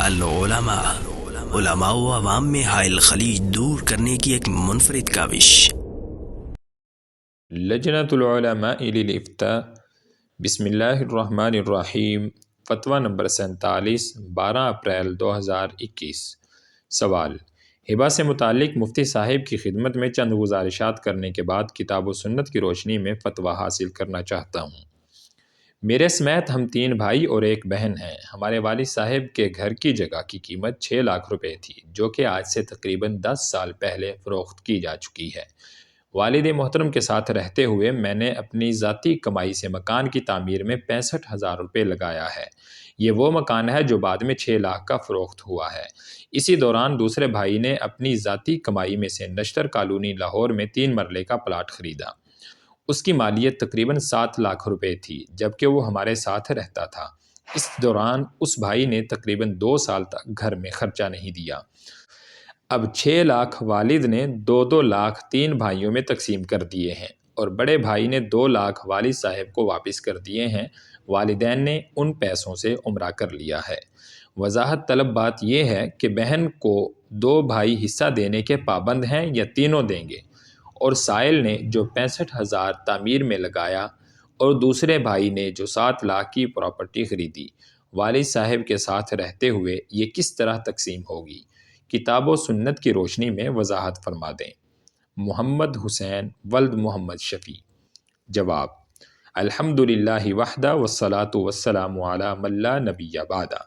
العلماء، علماء و عوام میں حائل خلیج دور کرنے کی ایک منفرد کاوش۔ لجنۃ العلماء للافتاء، بسم اللہ الرحمن الرحیم۔ فتویٰ نمبر 47، 12 اپریل 2021۔ سوال: ہبہ سے متعلق مفتی صاحب کی خدمت میں چند گزارشات کرنے کے بعد کتاب و سنت کی روشنی میں فتویٰ حاصل کرنا چاہتا ہوں۔ میرے سمیت ہم 3 بھائی اور 1 بہن ہیں۔ ہمارے والد صاحب کے گھر کی جگہ کی قیمت 6 لاکھ روپے تھی، جو کہ آج سے تقریباً 10 سال پہلے فروخت کی جا چکی ہے۔ والد محترم کے ساتھ رہتے ہوئے میں نے اپنی ذاتی کمائی سے مکان کی تعمیر میں 65,000 روپے لگایا ہے۔ یہ وہ مکان ہے جو بعد میں 6 لاکھ کا فروخت ہوا ہے۔ اسی دوران دوسرے بھائی نے اپنی ذاتی کمائی میں سے نشتر کالونی لاہور میں 3 مرلے کا پلاٹ خریدا۔ اس کی مالیت تقریباً 7 لاکھ روپے تھی، جبکہ وہ ہمارے ساتھ رہتا تھا۔ اس دوران اس بھائی نے تقریباً 2 سال تک گھر میں خرچہ نہیں دیا۔ اب 6 لاکھ والد نے 2 لاکھ 3 بھائیوں میں تقسیم کر دیے ہیں، اور بڑے بھائی نے 2 لاکھ والد صاحب کو واپس کر دیے ہیں۔ والدین نے ان پیسوں سے عمرہ کر لیا ہے۔ وضاحت طلب بات یہ ہے کہ بہن کو 2 بھائی حصہ دینے کے پابند ہیں یا تینوں دیں گے؟ اور سائل نے جو 65,000 تعمیر میں لگایا اور دوسرے بھائی نے جو 7 لاکھ کی پراپرٹی خریدی، والد صاحب کے ساتھ رہتے ہوئے یہ کس طرح تقسیم ہوگی؟ کتاب و سنت کی روشنی میں وضاحت فرما دیں۔ محمد حسین ولد محمد شفیع۔ جواب: الحمدللہ وحدہ والصلاۃ والسلام علی من لا نبی بعدہ۔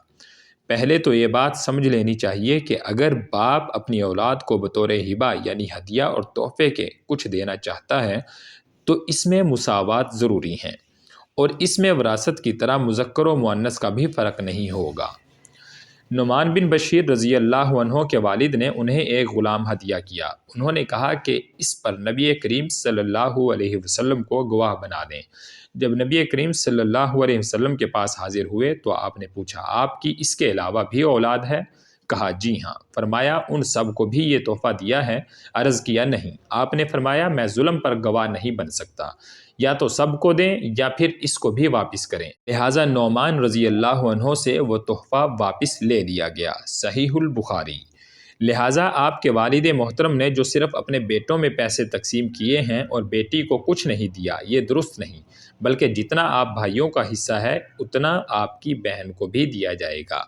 پہلے تو یہ بات سمجھ لینی چاہیے کہ اگر باپ اپنی اولاد کو بطور ہبہ یعنی ہدیہ اور تحفے کے کچھ دینا چاہتا ہے تو اس میں مساوات ضروری ہیں، اور اس میں وراثت کی طرح مذکر و مؤنث کا بھی فرق نہیں ہوگا۔ نعمان بن بشیر رضی اللہ عنہ کے والد نے انہیں ایک غلام ہدیہ کیا۔ انہوں نے کہا کہ اس پر نبی کریم صلی اللہ علیہ وسلم کو گواہ بنا دیں۔ جب نبی کریم صلی اللہ علیہ وسلم کے پاس حاضر ہوئے تو آپ نے پوچھا، آپ کی اس کے علاوہ بھی اولاد ہے؟ کہا جی ہاں۔ فرمایا ان سب کو بھی یہ تحفہ دیا ہے؟ عرض کیا نہیں۔ آپ نے فرمایا میں ظلم پر گواہ نہیں بن سکتا، یا تو سب کو دیں یا پھر اس کو بھی واپس کریں۔ لہٰذا نعمان رضی اللہ عنہ سے وہ تحفہ واپس لے لیا گیا۔ صحیح البخاری۔ لہٰذا آپ کے والد محترم نے جو صرف اپنے بیٹوں میں پیسے تقسیم کیے ہیں اور بیٹی کو کچھ نہیں دیا، یہ درست نہیں، بلکہ جتنا آپ بھائیوں کا حصہ ہے اتنا آپ کی بہن کو بھی دیا جائے گا۔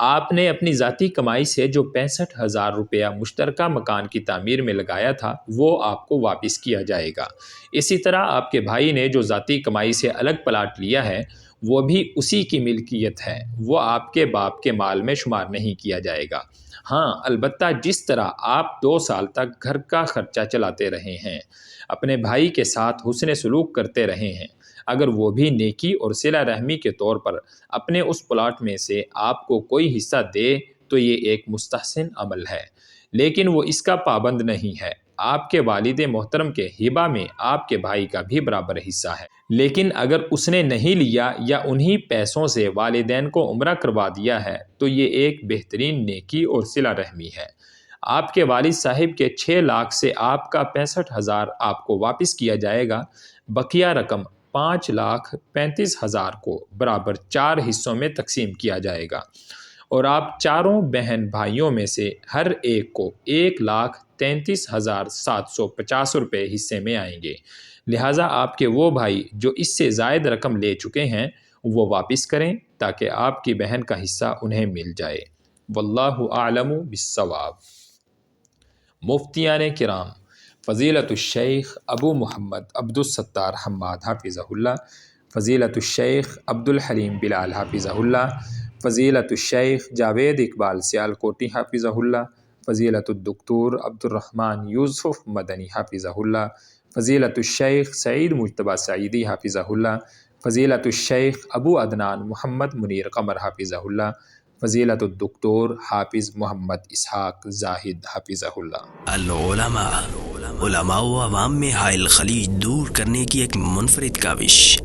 آپ نے اپنی ذاتی کمائی سے جو 65,000 روپیہ مشترکہ مکان کی تعمیر میں لگایا تھا وہ آپ کو واپس کیا جائے گا۔ اسی طرح آپ کے بھائی نے جو ذاتی کمائی سے الگ پلاٹ لیا ہے وہ بھی اسی کی ملکیت ہے، وہ آپ کے باپ کے مال میں شمار نہیں کیا جائے گا۔ ہاں البتہ جس طرح آپ 2 سال تک گھر کا خرچہ چلاتے رہے ہیں، اپنے بھائی کے ساتھ حسن سلوک کرتے رہے ہیں، اگر وہ بھی نیکی اور صلہ رحمی کے طور پر اپنے اس پلاٹ میں سے آپ کو کوئی حصہ دے تو یہ ایک مستحسن عمل ہے، لیکن وہ اس کا پابند نہیں ہے۔ آپ کے والد محترم کے ہبہ میں آپ کے بھائی کا بھی برابر حصہ ہے، لیکن اگر اس نے نہیں لیا یا انہی پیسوں سے والدین کو عمرہ کروا دیا ہے تو یہ ایک بہترین نیکی اور صلہ رحمی ہے۔ آپ کے والد صاحب کے 6 لاکھ سے آپ کا 65,000 آپ کو واپس کیا جائے گا۔ بقیہ رقم 5,35,000 کو برابر 4 حصوں میں تقسیم کیا جائے گا، اور آپ چاروں بہن بھائیوں میں سے ہر ایک کو 1,33,750 روپے حصے میں آئیں گے۔ لہٰذا آپ کے وہ بھائی جو اس سے زائد رقم لے چکے ہیں وہ واپس کریں تاکہ آپ کی بہن کا حصہ انہیں مل جائے۔ واللہ اعلم بالصواب۔ مفتیان کرام فضیلت الشیخ ابو محمد عبدالستار حماد حافظہ اللہ، فضیلت الشیخ عبدالحلیم بلال حافظہ اللہ، فضیلت الشیخ جاوید اقبال سیالکوٹی حافظہ اللہ، فضیلت الدکتور عبدالرحمن یوسف مدنی حافظہ اللہ، فضیلت الشیخ سعید مجتبیٰ سعیدی حافظہ اللہ، فضیلت الشیخ ابو عدنان محمد منیر قمر حافظہ اللہ، فضیلت الدکتور حافظ محمد اسحاق زاہد حافظہ اللہ۔ العلماء، علماء و عوام میں حائل خلیج دور کرنے کی ایک منفرد کاوش۔